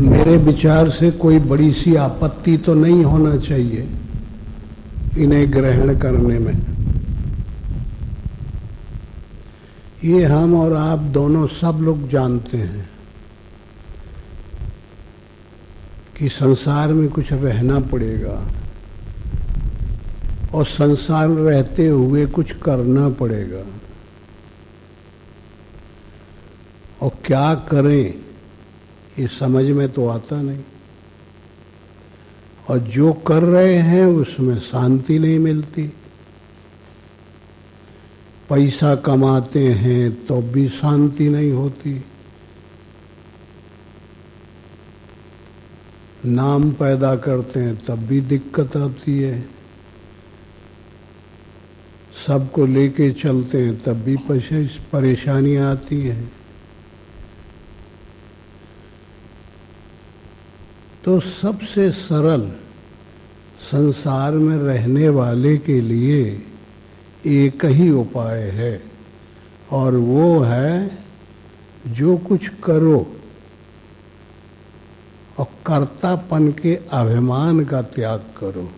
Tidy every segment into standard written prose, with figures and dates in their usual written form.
मेरे विचार से कोई बड़ी सी आपत्ति तो नहीं होना चाहिए इन्हें ग्रहण करने में। ये हम और आप दोनों सब लोग जानते हैं कि संसार में कुछ रहना पड़ेगा और संसार में रहते हुए कुछ करना पड़ेगा, और क्या करें ये समझ में तो आता नहीं, और जो कर रहे हैं उसमें शांति नहीं मिलती। पैसा कमाते हैं तो भी शांति नहीं होती, नाम पैदा करते हैं तब भी दिक्कत आती है, सबको लेके चलते हैं तब भी परेशानियां आती हैं। तो सबसे सरल संसार में रहने वाले के लिए एक ही उपाय है, और वो है जो कुछ करो और कर्तापन के अभिमान का त्याग करो।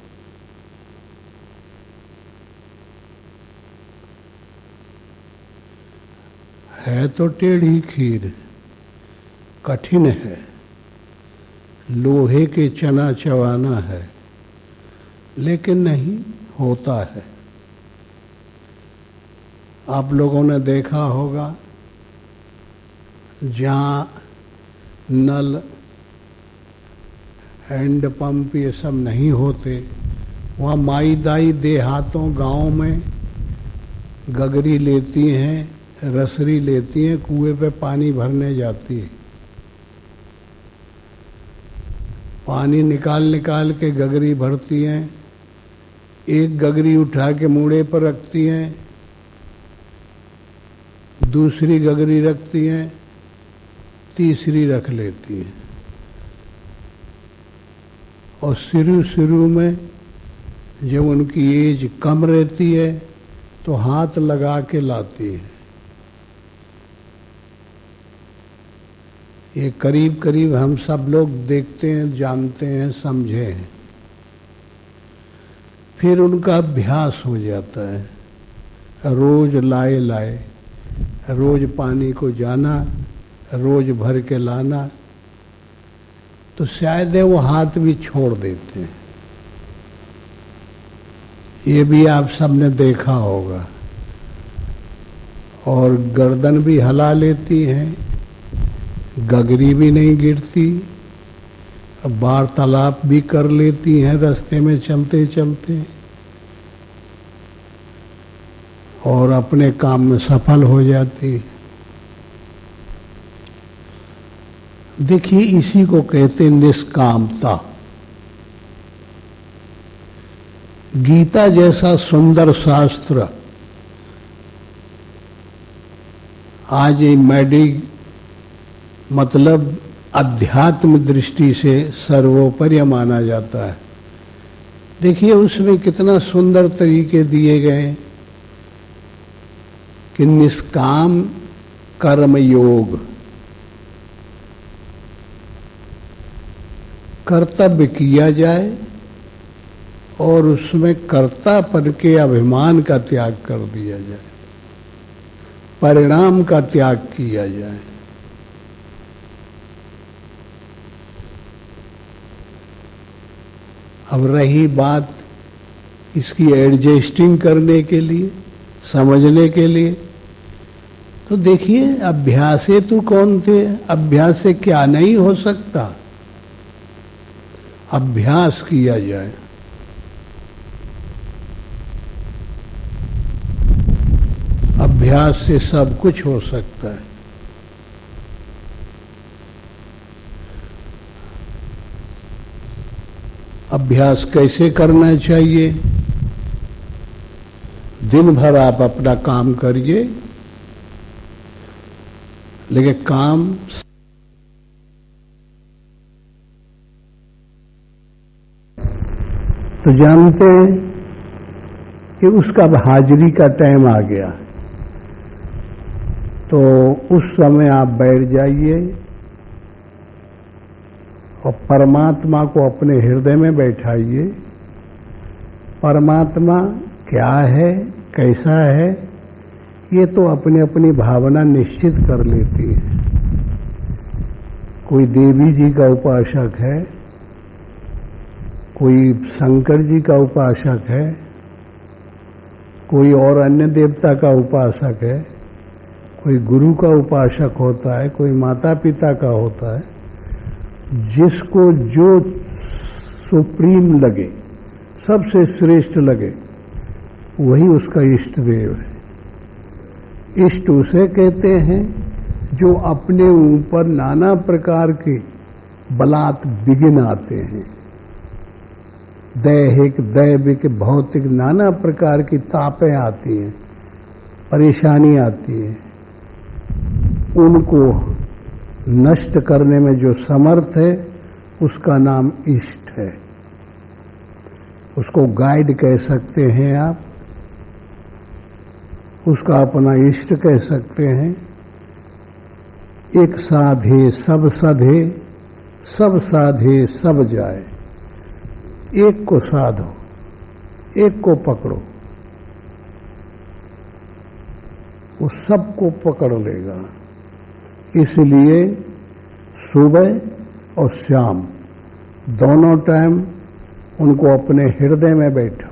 है तो टेढ़ी खीर, कठिन है, लोहे के चना चबाना है, लेकिन नहीं होता है। आप लोगों ने देखा होगा जहाँ नल, हैंड पंप ये सब नहीं होते, वहाँ माई दाई देहातों गांव में गगरी लेती हैं, रसरी लेती हैं, कुएं पे पानी भरने जाती है, पानी निकाल निकाल के गगरी भरती हैं, एक गगरी उठा के मूड़े पर रखती हैं, दूसरी गगरी रखती हैं, तीसरी रख लेती हैं, और शुरू में जब उनकी एज कम रहती है तो हाथ लगा के लाती है। ये करीब करीब हम सब लोग देखते हैं, जानते हैं, समझे हैं। फिर उनका अभ्यास हो जाता है, रोज लाए रोज पानी को जाना, रोज भर के लाना, तो शायद वो हाथ भी छोड़ देते हैं। ये भी आप सबने देखा होगा। और गर्दन भी हिला लेती हैं, गगरी भी नहीं गिरती, वार्तालाप भी कर लेती हैं रास्ते में चलते चलते, और अपने काम में सफल हो जाती। देखिए, इसी को कहते निष्कामता। गीता जैसा सुंदर शास्त्र आज मतलब अध्यात्म दृष्टि से सर्वोपरि माना जाता है। देखिए उसमें कितना सुंदर तरीके दिए गए कि निष्काम कर्म योग, कर्तव्य किया जाए और उसमें कर्तापन के अभिमान का त्याग कर दिया जाए, परिणाम का त्याग किया जाए। अब रही बात इसकी एडजस्टिंग करने के लिए, समझने के लिए, तो देखिए अभ्यास हेतु कौन थे, अभ्यास से क्या नहीं हो सकता, अभ्यास किया जाए। अभ्यास से सब कुछ हो सकता है। अभ्यास कैसे करना चाहिए? दिन भर आप अपना काम करिए, लेकिन काम तो जानते हैं कि उसका हाजिरी का टाइम आ गया, तो उस समय आप बैठ जाइए और परमात्मा को अपने हृदय में बैठाइए। परमात्मा क्या है, कैसा है, ये तो अपनी अपनी भावना निश्चित कर लेती है। कोई देवी जी का उपासक है, कोई शंकर जी का उपासक है, कोई और अन्य देवता का उपासक है, कोई गुरु का उपासक होता है, कोई माता पिता का होता है। जिसको जो सुप्रीम लगे, सबसे श्रेष्ठ लगे, वही उसका इष्ट देव है। इष्ट उसे कहते हैं जो अपने ऊपर नाना प्रकार के बलात् विघ्न आते हैं। दैहिक, दैविक, भौतिक नाना प्रकार की तापें आती हैं, परेशानी आती है। उनको नष्ट करने में जो समर्थ है उसका नाम इष्ट है। उसको गाइड कह सकते हैं आप, उसका अपना इष्ट कह सकते हैं। एक साधे सब सधे, सब साधे सब जाए। एक को साधो, एक को पकड़ो, वो सबको पकड़ लेगा। इसलिए सुबह और शाम दोनों टाइम उनको अपने हृदय में बैठो।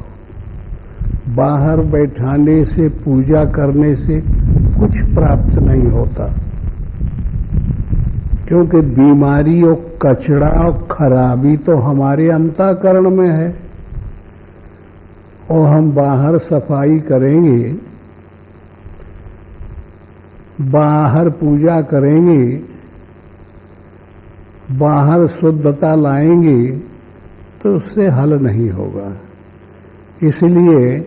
बाहर बैठाने से, पूजा करने से कुछ प्राप्त नहीं होता, क्योंकि बीमारी और कचरा और खराबी तो हमारे अंतःकरण में है। और हम बाहर सफाई करेंगे, बाहर पूजा करेंगे, बाहर शुद्धता लाएंगे तो उससे हल नहीं होगा। इसलिए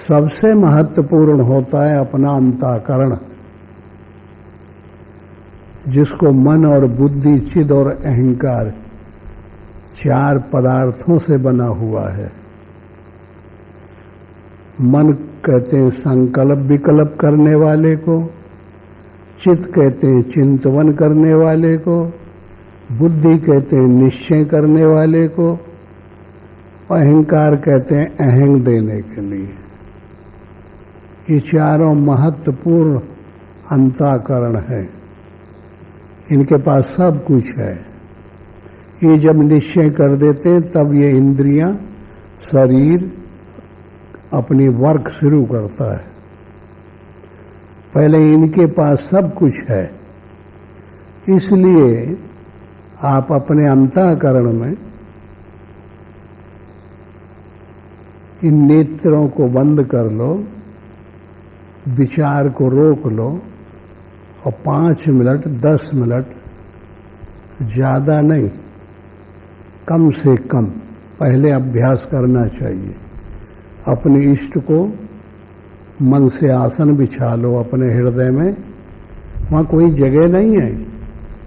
सबसे महत्वपूर्ण होता है अपना अंतःकरण, जिसको मन और बुद्धि, चिद और अहंकार, चार पदार्थों से बना हुआ है। मन कहते हैं संकल्प विकल्प करने वाले को, चित्त कहते हैं चिंतवन करने वाले को, बुद्धि कहते हैं निश्चय करने वाले को, अहंकार कहते हैं अहंग देने के लिए। ये चारों महत्वपूर्ण अंतःकरण है, इनके पास सब कुछ है। ये जब निश्चय कर देते हैं तब ये इंद्रियां, शरीर अपनी वर्क शुरू करता है। पहले इनके पास सब कुछ है। इसलिए आप अपने अंतःकरण में इन नेत्रों को बंद कर लो, विचार को रोक लो और 5 मिनट 10 मिनट, ज़्यादा नहीं, कम से कम पहले अभ्यास करना चाहिए। अपने इष्ट को मन से आसन बिछा लो अपने हृदय में। वहाँ कोई जगह नहीं है,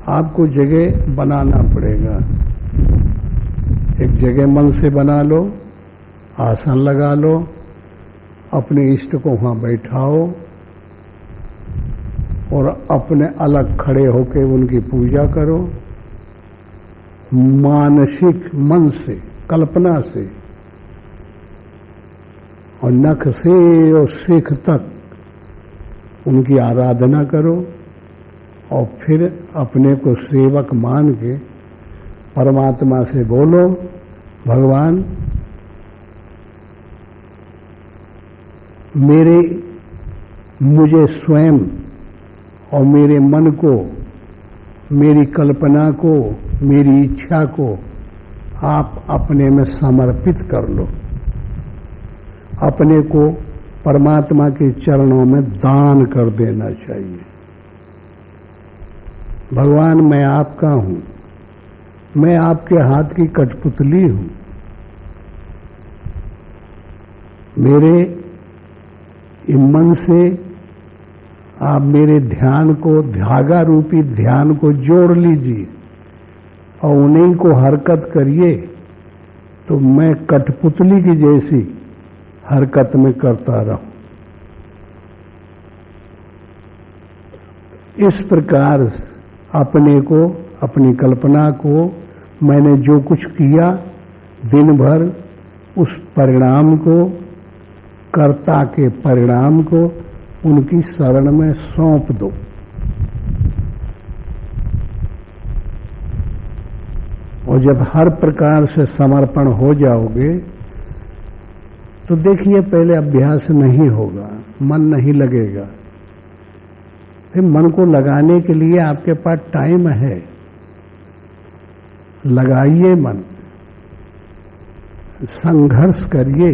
आपको जगह बनाना पड़ेगा। एक जगह मन से बना लो, आसन लगा लो, अपने इष्ट को वहाँ बैठाओ और अपने अलग खड़े होकर उनकी पूजा करो। मानसिक मन से, कल्पना से और नख से और शिख तक उनकी आराधना करो और फिर अपने को सेवक मान के परमात्मा से बोलो, भगवान मुझे स्वयं और मेरे मन को, मेरी कल्पना को, मेरी इच्छा को आप अपने में समर्पित कर लो। अपने को परमात्मा के चरणों में दान कर देना चाहिए। भगवान मैं आपका हूं, मैं आपके हाथ की कठपुतली हूं। मेरे मन से आप मेरे ध्यान को, धागा रूपी ध्यान को जोड़ लीजिए और उन्हीं को हरकत करिए, तो मैं कठपुतली की जैसी हरकत में करता रहूं। इस प्रकार अपने को अपनी कल्पना को, मैंने जो कुछ किया दिन भर, उस परिणाम को, कर्ता के परिणाम को उनकी शरण में सौंप दो। और जब हर प्रकार से समर्पण हो जाओगे तो देखिए, पहले अभ्यास नहीं होगा, मन नहीं लगेगा। फिर मन को लगाने के लिए आपके पास टाइम है, लगाइए मन, संघर्ष करिए।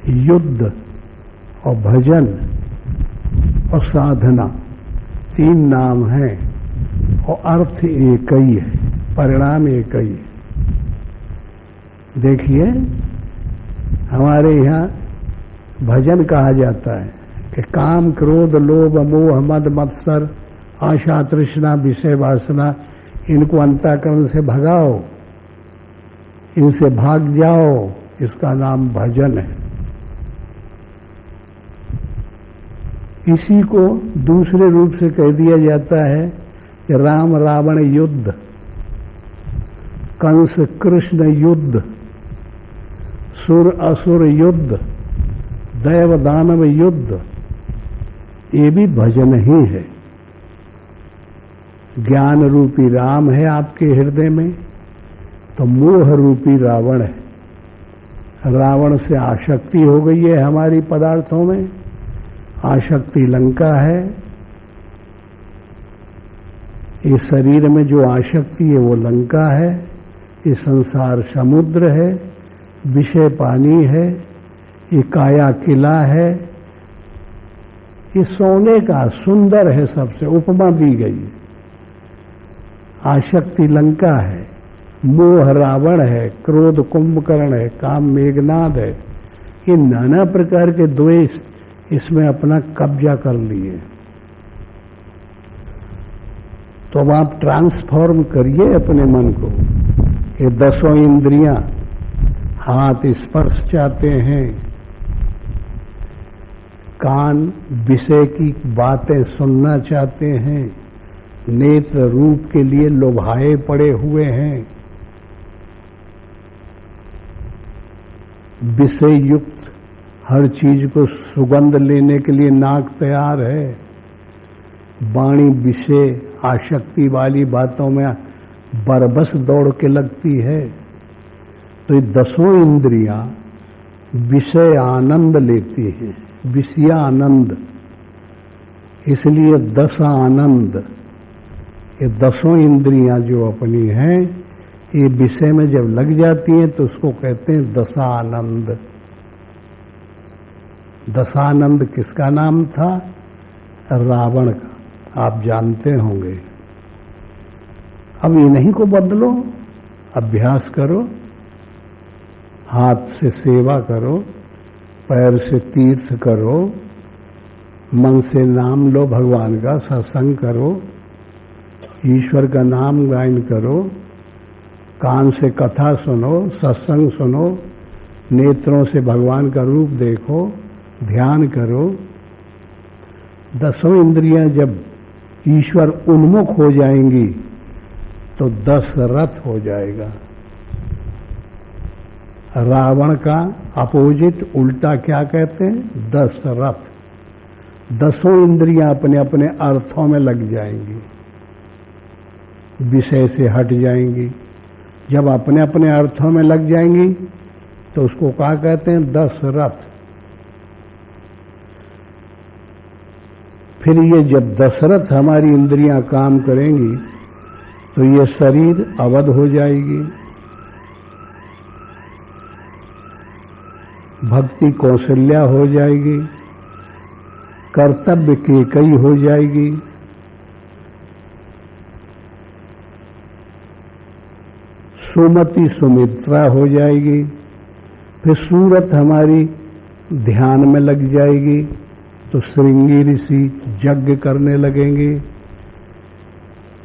युद्ध और भजन और साधना 3 नाम हैं और अर्थ एक ही है, परिणाम एक ही है। देखिए, हमारे यहाँ भजन कहा जाता है कि काम, क्रोध, लोभ, मोह, मद, मत्सर, आशा, तृष्णा, विषय वासना, इनको अंतःकरण से भगाओ, इनसे भाग जाओ। इसका नाम भजन है। इसी को दूसरे रूप से कह दिया जाता है कि राम रावण युद्ध, कंस कृष्ण युद्ध, सुर असुर युद्ध, दैव दानव युद्ध, ये भी भजन ही है। ज्ञान रूपी राम है आपके हृदय में, तो मोह रूपी रावण है। रावण से आसक्ति हो गई है हमारी पदार्थों में, आसक्ति लंका है। ये शरीर में जो आसक्ति है वो लंका है, ये संसार समुद्र है, विषय पानी है, ये काया किला है, ये सोने का सुंदर है, सबसे उपमा दी गई है। आसक्ति लंका है, मोह रावण है, क्रोध कुंभकर्ण है, काम मेघनाद है। ये नाना प्रकार के द्वेष इसमें अपना कब्जा कर लिए। तो अब आप ट्रांसफॉर्म करिए अपने मन को। ये 10 इंद्रियां, हाथ स्पर्श चाहते हैं, कान विषय की बातें सुनना चाहते हैं, नेत्र रूप के लिए लोभाए पड़े हुए हैं, विषय युक्त हर चीज को सुगंध लेने के लिए नाक तैयार है, वाणी विषय आसक्ति वाली बातों में बरबस दौड़ के लगती है। तो ये 10 इंद्रियां विषय आनंद लेती हैं, विषय आनंद। इसलिए 10 आनंद, ये 10 इंद्रियां जो अपनी हैं, ये विषय में जब लग जाती हैं तो उसको कहते हैं 10 आनंद। 10 आनंद किसका नाम था? रावण का, आप जानते होंगे। अब इन्हीं को बदलो, अभ्यास करो, हाथ से सेवा करो, पैर से तीर्थ करो, मन से नाम लो भगवान का, सत्संग करो, ईश्वर का नाम गायन करो, कान से कथा सुनो, सत्संग सुनो, नेत्रों से भगवान का रूप देखो, ध्यान करो। 10 इंद्रियां जब ईश्वर उन्मुख हो जाएंगी तो 10 रथ हो जाएगा। रावण का अपोजिट, उल्टा क्या कहते हैं? 10 रथ। 10 इंद्रियां अपने अपने अर्थों में लग जाएंगी, विषय से हट जाएंगी। जब अपने अपने अर्थों में लग जाएंगी तो उसको क्या कहते हैं? 10 रथ। फिर ये जब 10 रथ हमारी इंद्रियां काम करेंगी तो ये शरीर अवध हो जाएगी, भक्ति कौशल्या हो जाएगी, कर्तव्य की कई हो जाएगी, सुमति सुमित्रा हो जाएगी। फिर सूरत हमारी ध्यान में लग जाएगी तो श्रृंगी ऋषि यज्ञ करने लगेंगे।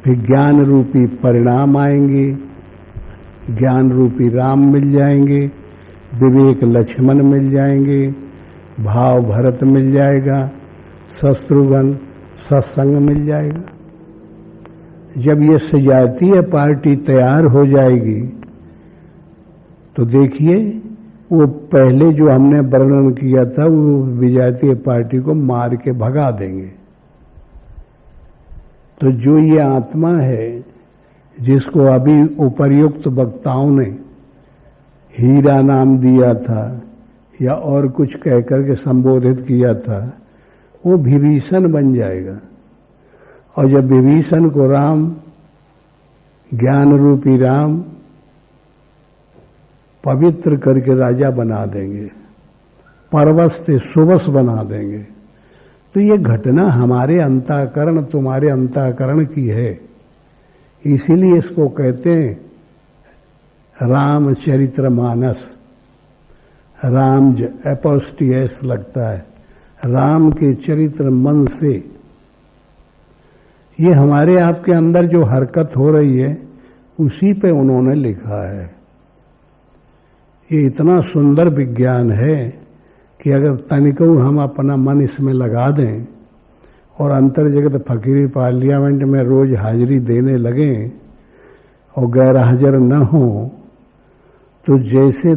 फिर ज्ञान रूपी परिणाम आएंगे, ज्ञान रूपी राम मिल जाएंगे, विवेक लक्ष्मण मिल जाएंगे, भाव भरत मिल जाएगा, शत्रुघ्न सत्संग मिल जाएगा। जब ये सजातीय पार्टी तैयार हो जाएगी तो देखिए वो पहले जो हमने वर्णन किया था वो विजातीय पार्टी को मार के भगा देंगे। तो जो ये आत्मा है जिसको अभी उपर्युक्त वक्ताओं ने हीरा नाम दिया था या और कुछ कहकर के संबोधित किया था, वो विभीषण बन जाएगा। और जब विभीषण को राम, ज्ञान रूपी राम पवित्र करके राजा बना देंगे, परवश से सुवश बना देंगे, तो ये घटना हमारे अंतःकरण, तुम्हारे अंतःकरण की है। इसीलिए इसको कहते हैं रामचरितमानस। राम एपोस्टियस लगता है, राम के चरित्र मन से। ये हमारे आपके अंदर जो हरकत हो रही है उसी पे उन्होंने लिखा है। ये इतना सुंदर विज्ञान है कि अगर तनिको हम अपना मन इसमें लगा दें और अंतर जगत फकीरी पार्लियामेंट में रोज हाजिरी देने लगें और गैर हाजिर न हो, तो जैसे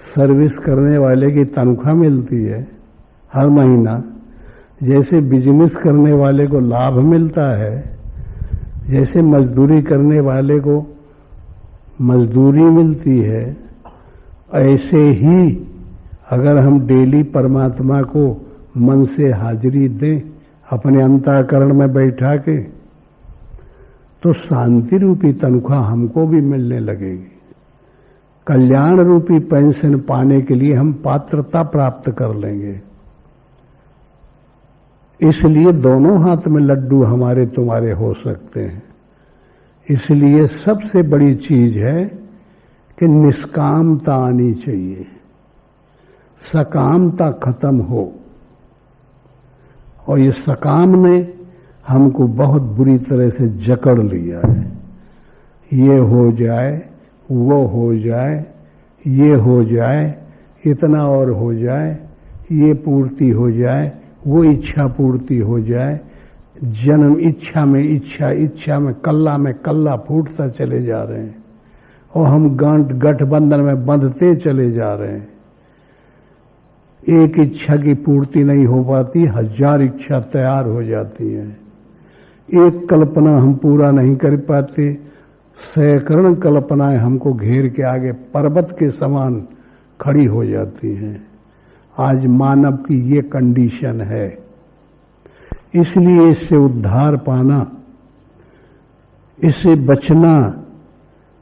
सर्विस करने वाले की तनख्वाह मिलती है हर महीना, जैसे बिजनेस करने वाले को लाभ मिलता है, जैसे मजदूरी करने वाले को मजदूरी मिलती है, ऐसे ही अगर हम डेली परमात्मा को मन से हाजिरी दें अपने अंतःकरण में बैठा के, तो शांति रूपी तनख्वाह हमको भी मिलने लगेगी। कल्याण रूपी पेंशन पाने के लिए हम पात्रता प्राप्त कर लेंगे। इसलिए दोनों हाथ में लड्डू हमारे तुम्हारे हो सकते हैं। इसलिए सबसे बड़ी चीज है कि निष्कामता आनी चाहिए, सकामता खत्म हो। और ये सकाम ने हमको बहुत बुरी तरह से जकड़ लिया है। ये हो जाए, वो हो जाए, ये हो जाए, इतना और हो जाए, ये पूर्ति हो जाए, वो इच्छा पूर्ति हो जाए। जन्म इच्छा में इच्छा, इच्छा में कल्ला फूटता चले जा रहे हैं और हम गठबंधन में बंधते चले जा रहे हैं। एक इच्छा की पूर्ति नहीं हो पाती, 1000 इच्छा तैयार हो जाती हैं। एक कल्पना हम पूरा नहीं कर पाते, सैकड़ों कल्पनाएं हमको घेर के आगे पर्वत के समान खड़ी हो जाती हैं। आज मानव की ये कंडीशन है। इसलिए इससे उद्धार पाना, इससे बचना,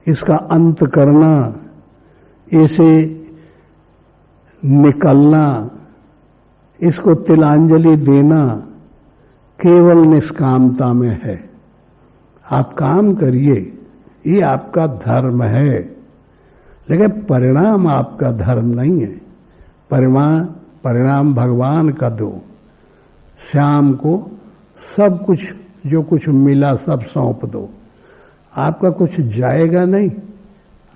इसका अंत करना, इसे निकलना, इसको तिलांजलि देना केवल निष्कामता में है। आप काम करिए, ये आपका धर्म है, लेकिन परिणाम आपका धर्म नहीं है। परिणाम भगवान का दो। श्याम को सब कुछ जो कुछ मिला सब सौंप दो, आपका कुछ जाएगा नहीं।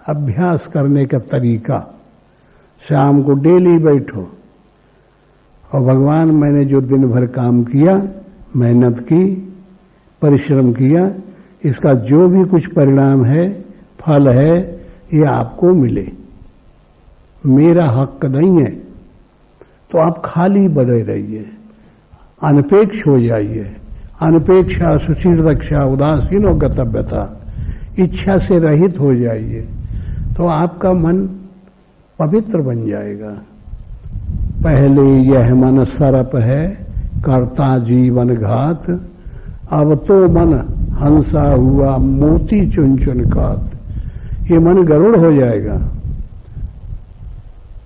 अभ्यास करने का तरीका, शाम को डेली बैठो और भगवान मैंने जो दिन भर काम किया, मेहनत की, परिश्रम किया, इसका जो भी कुछ परिणाम है, फल है, ये आपको मिले, मेरा हक नहीं है। तो आप खाली बने रहिए, अनपेक्ष हो जाइए। अनपेक्षा, सुचिरदक्षा, उदासीन और गतव्यता, इच्छा से रहित हो जाइए, तो आपका मन पवित्र बन जाएगा। पहले यह मन सरप है, करता जीवन घात, अब तो मन हंसा हुआ मोती चुन चुन कात। ये मन गरुड़ हो जाएगा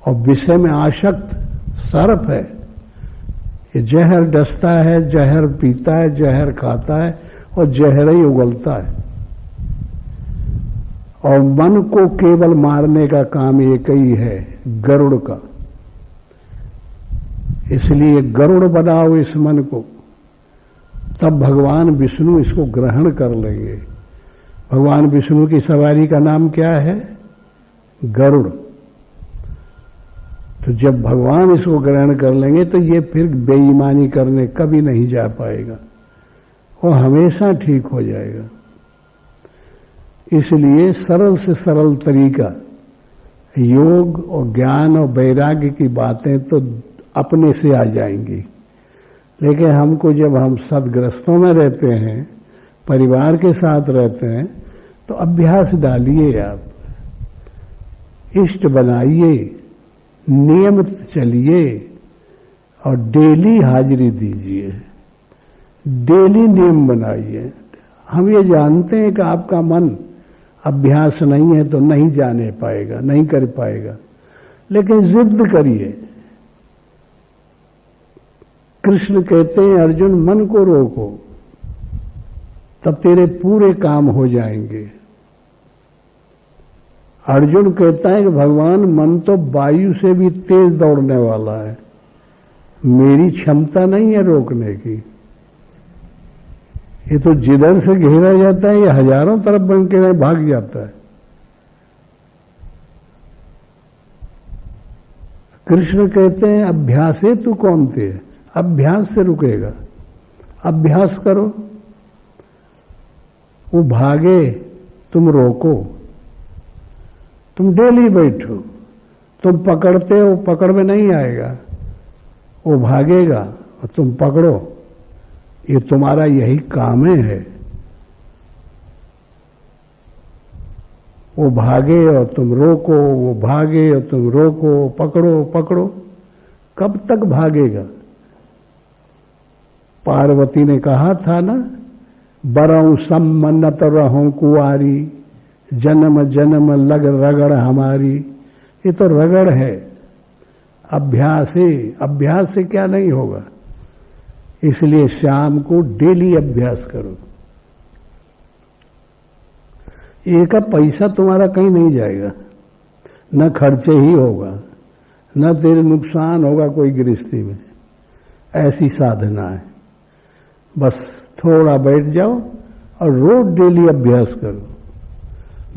और विषय में आसक्त सर्प है। ये जहर डसता है, जहर पीता है, जहर खाता है और जहर ही उगलता है। और मन को केवल मारने का काम एक ही है, गरुड़ का। इसलिए गरुड़ बनाओ इस मन को, तब भगवान विष्णु इसको ग्रहण कर लेंगे। भगवान विष्णु की सवारी का नाम क्या है? गरुड़। तो जब भगवान इसको ग्रहण कर लेंगे तो ये फिर बेईमानी करने कभी नहीं जा पाएगा। वो हमेशा ठीक हो जाएगा। इसलिए सरल से सरल तरीका, योग और ज्ञान और वैराग्य की बातें तो अपने से आ जाएंगी, लेकिन हमको जब हम सदग्रस्तों में रहते हैं, परिवार के साथ रहते हैं, तो अभ्यास डालिए, आप इष्ट बनाइए, नियमित चलिए और डेली हाजिरी दीजिए, डेली नियम बनाइए। हम ये जानते हैं कि आपका मन अभ्यास नहीं है तो नहीं जाने पाएगा, नहीं कर पाएगा, लेकिन जिद करिए। कृष्ण कहते हैं अर्जुन मन को रोको, तब तेरे पूरे काम हो जाएंगे। अर्जुन कहता है कि भगवान मन तो वायु से भी तेज दौड़ने वाला है, मेरी क्षमता नहीं है रोकने की। ये तो जिधर से घेरा जाता है ये हजारों तरफ बन के भाग जाता है। कृष्ण कहते हैं अभ्यासे तू कौन थे, अभ्यास से रुकेगा, अभ्यास करो। वो भागे तुम रोको, तुम डेली बैठो, तुम पकड़ते हो पकड़ में नहीं आएगा, वो भागेगा और तुम पकड़ो, ये तुम्हारा यही काम है। वो भागे और तुम रोको, वो भागे और तुम रोको, पकड़ो पकड़ो, कब तक भागेगा? पार्वती ने कहा था ना, बरऊं सम्मन्नत रहूं कुआरी, जन्म जन्म लग रगड़ हमारी। ये तो रगड़ है, अभ्यास है, अभ्यास से क्या नहीं होगा। इसलिए शाम को डेली अभ्यास करो। एक पैसा तुम्हारा कहीं नहीं जाएगा, न खर्चे ही होगा, न तेरे नुकसान होगा कोई गृहस्थी में। ऐसी साधना है। बस थोड़ा बैठ जाओ और रोज डेली अभ्यास करो,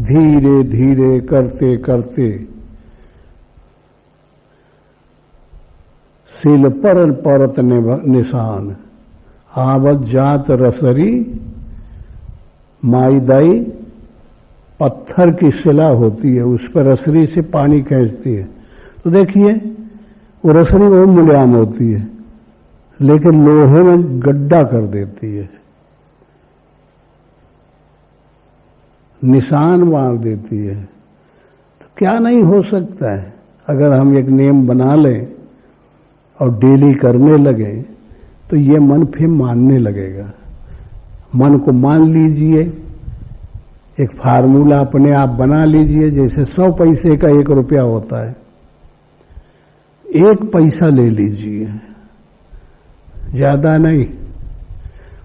धीरे धीरे करते करते सील पर परत निशान, आवत जात रसरी माईदाई। पत्थर की शिला होती है, उस पर रसरी से पानी खींचती है, तो देखिए वो रसरी बहुत मुलायम होती है, लेकिन लोहे में गड्ढा कर देती है, निशान मार देती है। तो क्या नहीं हो सकता है अगर हम एक नियम बना लें और डेली करने लगे, तो ये मन फिर मानने लगेगा। मन को मान लीजिए, एक फार्मूला अपने आप बना लीजिए, जैसे 100 पैसे का 1 रुपया होता है, 1 पैसा ले लीजिए, ज्यादा नहीं।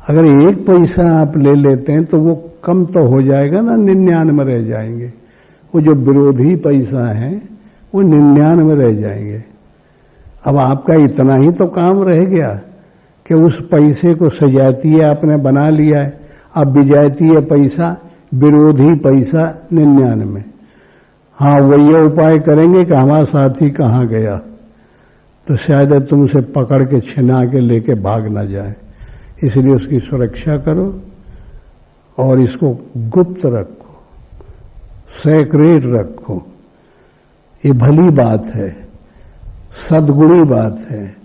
अगर 1 पैसा आप ले लेते हैं तो वो कम तो हो जाएगा ना, 99 रह जाएंगे। वो जो विरोधी पैसा है वो 99 रह जाएंगे। अब आपका इतना ही तो काम रह गया कि उस पैसे को सजातीय आपने बना लिया है, अब विजातीय पैसा, विरोधी पैसा 99। हाँ, वो ये उपाय करेंगे कि हमारा साथी कहाँ गया, तो शायद तुमसे पकड़ के छिना के लेके भाग ना जाए। इसलिए उसकी सुरक्षा करो और इसको गुप्त रखो, सेक्रेट रखो। ये भली बात है, सद्गुणी बात है।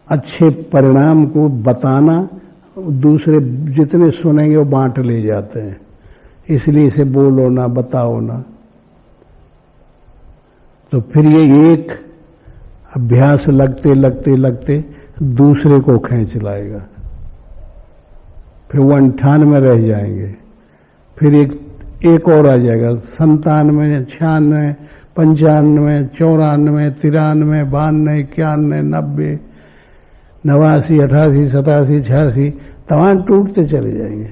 अच्छे परिणाम को बताना, दूसरे जितने सुनेंगे वो बांट ले जाते हैं। इसलिए इसे बोलो ना, बताओ ना। तो फिर ये एक अभ्यास लगते लगते लगते दूसरे को खींच लाएगा, फिर वो 98 रह जाएंगे, फिर एक और आ जाएगा, 97, 96, 95, 94, 93, 92, 91, 90, 89, 88, 87, 86 तमाम टूटते चले जाएंगे।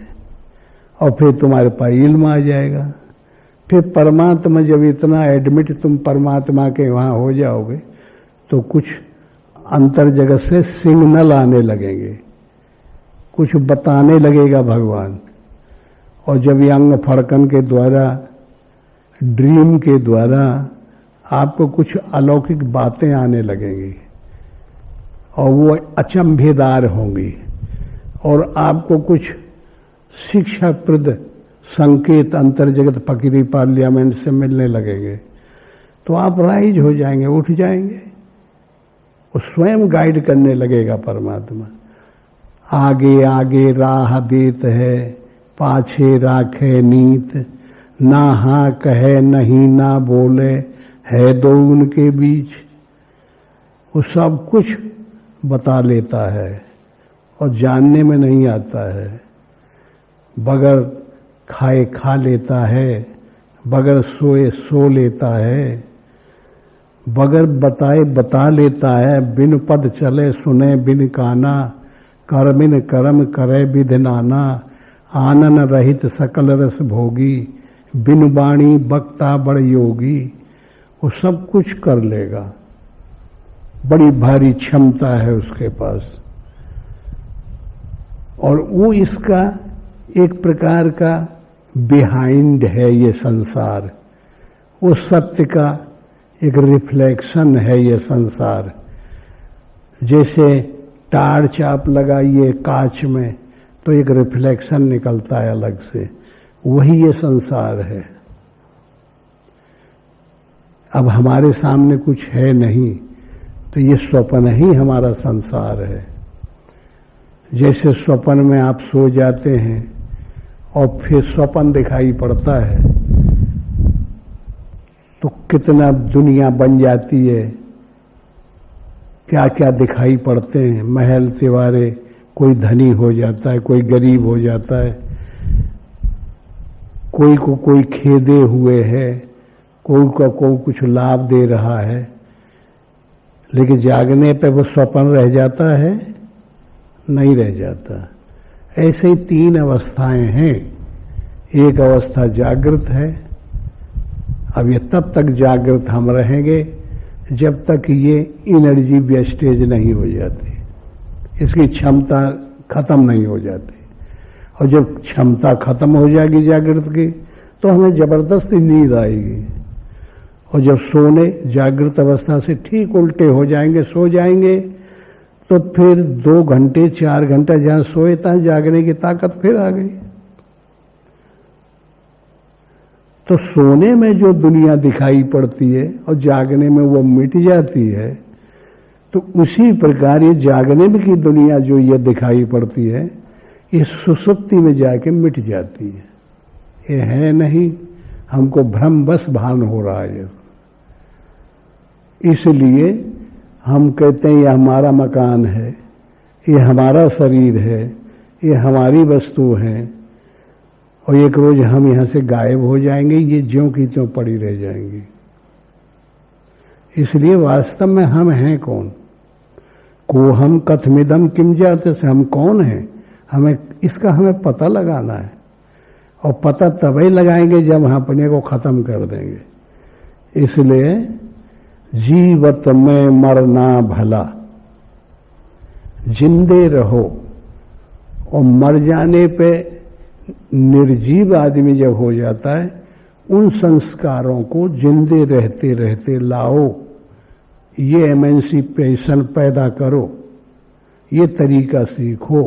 और फिर तुम्हारे पास इल्म आ जाएगा। फिर परमात्मा जब इतना एडमिट तुम परमात्मा के वहाँ हो जाओगे, तो कुछ अंतर जगत से सिग्नल आने लगेंगे, कुछ बताने लगेगा भगवान। और जब ये अंग फड़कन के द्वारा, ड्रीम के द्वारा आपको कुछ अलौकिक बातें आने लगेंगी और वो अचंभेदार होंगी, और आपको कुछ शिक्षाप्रद संकेत अंतर्जगत फकीरी पार्लियामेंट से मिलने लगेंगे तो आप राइज हो जाएंगे, उठ जाएंगे। वो स्वयं गाइड करने लगेगा परमात्मा। आगे आगे राह देत है, पाछे राखे नीत, ना हाँ कहे नहीं ना बोले, है दो उनके बीच। वो सब कुछ बता लेता है और जानने में नहीं आता है। बगैर खाए खा लेता है, बगैर सोए सो लेता है, बगैर बताए बता लेता है। बिन पद चले सुने बिन काना, कर्मिन कर्म करे विध नाना। आनन रहित सकल रस भोगी, बिन बाणी बक्ता बड़ योगी। वो सब कुछ कर लेगा, बड़ी भारी क्षमता है उसके पास। और वो इसका एक प्रकार का बिहाइंड है ये संसार। वो सत्य का एक रिफ्लेक्शन है ये संसार। जैसे टार्च आप लगाइए कांच में तो एक रिफ्लेक्शन निकलता है अलग से, वही ये संसार है। अब हमारे सामने कुछ है नहीं तो ये स्वप्न ही हमारा संसार है। जैसे स्वप्न में आप सो जाते हैं और फिर स्वप्न दिखाई पड़ता है तो कितना दुनिया बन जाती है, क्या क्या दिखाई पड़ते हैं। महल तिवारे, कोई धनी हो जाता है, कोई गरीब हो जाता है, कोई को कोई खेदे हुए है, कोई को कोई कुछ लाभ दे रहा है। लेकिन जागने पे वो स्वप्न रह जाता है? नहीं रह जाता। ऐसे ही तीन अवस्थाएं हैं। एक अवस्था जागृत है। अब ये तब तक जागृत हम रहेंगे जब तक ये एनर्जी वेस्टेज नहीं हो जाती, इसकी क्षमता खत्म नहीं हो जाती। और जब क्षमता खत्म हो जाएगी जागृत की तो हमें जबरदस्ती नींद आएगी। और जब सोने जागृत अवस्था से ठीक उल्टे हो जाएंगे, सो जाएंगे, तो फिर 2 घंटे 4 घंटा जहां सोए तहां जागने की ताकत फिर आ गई। तो सोने में जो दुनिया दिखाई पड़ती है और जागने में वो मिट जाती है, तो उसी प्रकार ये जागने में की दुनिया जो ये दिखाई पड़ती है, ये सुसुप्ति में जाके मिट जाती है। ये है नहीं, हमको भ्रम बस भान हो रहा है। इसलिए हम कहते हैं ये हमारा मकान है, ये हमारा शरीर है, ये हमारी वस्तु है, और एक रोज हम यहां से गायब हो जाएंगे, ये ज्यों की त्यों पड़ी रह जाएंगी। इसलिए वास्तव में हम हैं कौन? को हम कथमिदम किम जाते से, हम कौन हैं? हमें पता लगाना है। और पता तभी लगाएंगे जब हम अपने को खत्म कर देंगे। इसलिए जीवत में मरना भला, जिंदे रहो। और मर जाने पे निर्जीव आदमी जब हो जाता है, उन संस्कारों को जिंदे रहते रहते लाओ, ये एमेंसिपेशन पैदा करो, ये तरीका सीखो।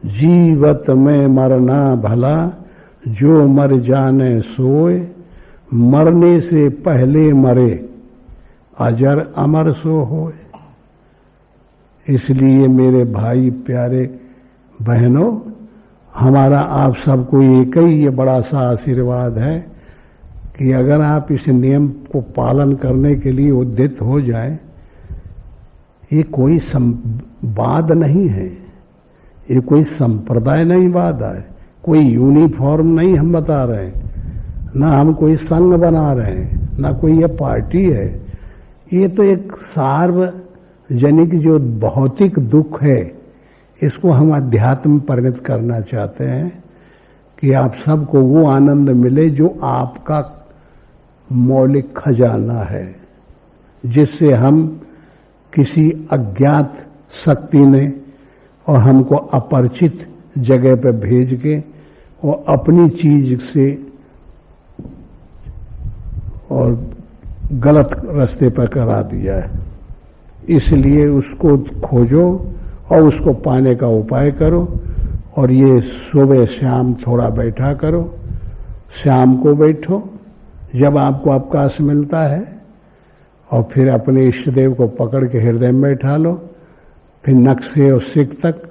जीवत में मरना भला, जो मर जाने सोए, मरने से पहले मरे, अजर अमर सो होए। इसलिए मेरे भाई प्यारे बहनों, हमारा आप सबको एक ही ये बड़ा सा आशीर्वाद है कि अगर आप इस नियम को पालन करने के लिए उद्यत हो जाए, ये कोई वाद नहीं है, ये कोई संप्रदाय नहीं वाद है, कोई यूनिफॉर्म नहीं हम बता रहे हैं, ना हम कोई संघ बना रहे हैं, ना कोई ये पार्टी है। ये तो एक सार्वजनिक जो भौतिक दुख है, इसको हम अध्यात्म में परिणत करना चाहते हैं कि आप सबको वो आनंद मिले जो आपका मौलिक खजाना है, जिससे हम किसी अज्ञात शक्ति ने और हमको अपरिचित जगह पर भेज के और अपनी चीज से और गलत रास्ते पर करा दिया है। इसलिए उसको खोजो, और उसको पाने का उपाय करो। और ये सुबह शाम थोड़ा बैठा करो, शाम को बैठो जब आपको अवकाश मिलता है, और फिर अपने इष्ट देव को पकड़ के हृदय में बैठा लो। फिर नख से और सिक तक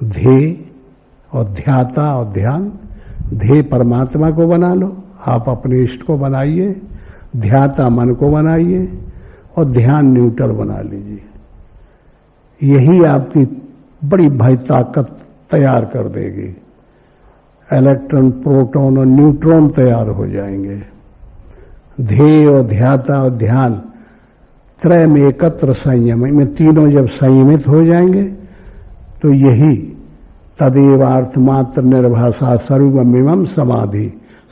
ध्येय और ध्याता और ध्यान। ध्येय परमात्मा को बना लो, आप अपने इष्ट को बनाइए, ध्याता मन को बनाइए और ध्यान न्यूट्रल बना लीजिए। यही आपकी बड़ी भारी ताकत तैयार कर देगी। इलेक्ट्रॉन, प्रोटॉन और न्यूट्रॉन तैयार हो जाएंगे। ध्येय और ध्याता और ध्यान त्रय में एकत्र संयम में तीनों जब संयमित हो जाएंगे तो यही तदेवार्थ मात्र निर्भाषा स्वरूपमिमं समाधि,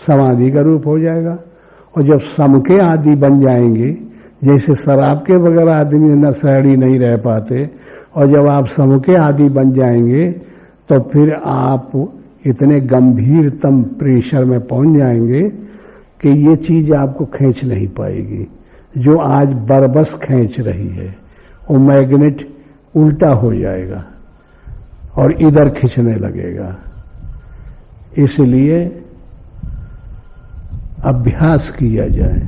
समाधि का रूप हो जाएगा। और जब सम के आदि बन जाएंगे, जैसे शराब के बगैर आदमी नशेड़ी नहीं रह पाते, और जब आप सम के आदि बन जाएंगे तो फिर आप इतने गंभीरतम प्रेशर में पहुंच जाएंगे कि ये चीज आपको खींच नहीं पाएगी। जो आज बरबस खींच रही है वो मैग्नेट उल्टा हो जाएगा और इधर खींचने लगेगा। इसलिए अभ्यास किया जाए,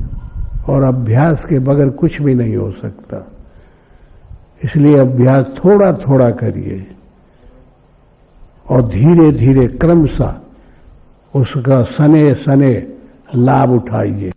और अभ्यास के बगैर कुछ भी नहीं हो सकता। इसलिए अभ्यास थोड़ा थोड़ा करिए और धीरे धीरे क्रमशः उसका सने सने लाभ उठाइए।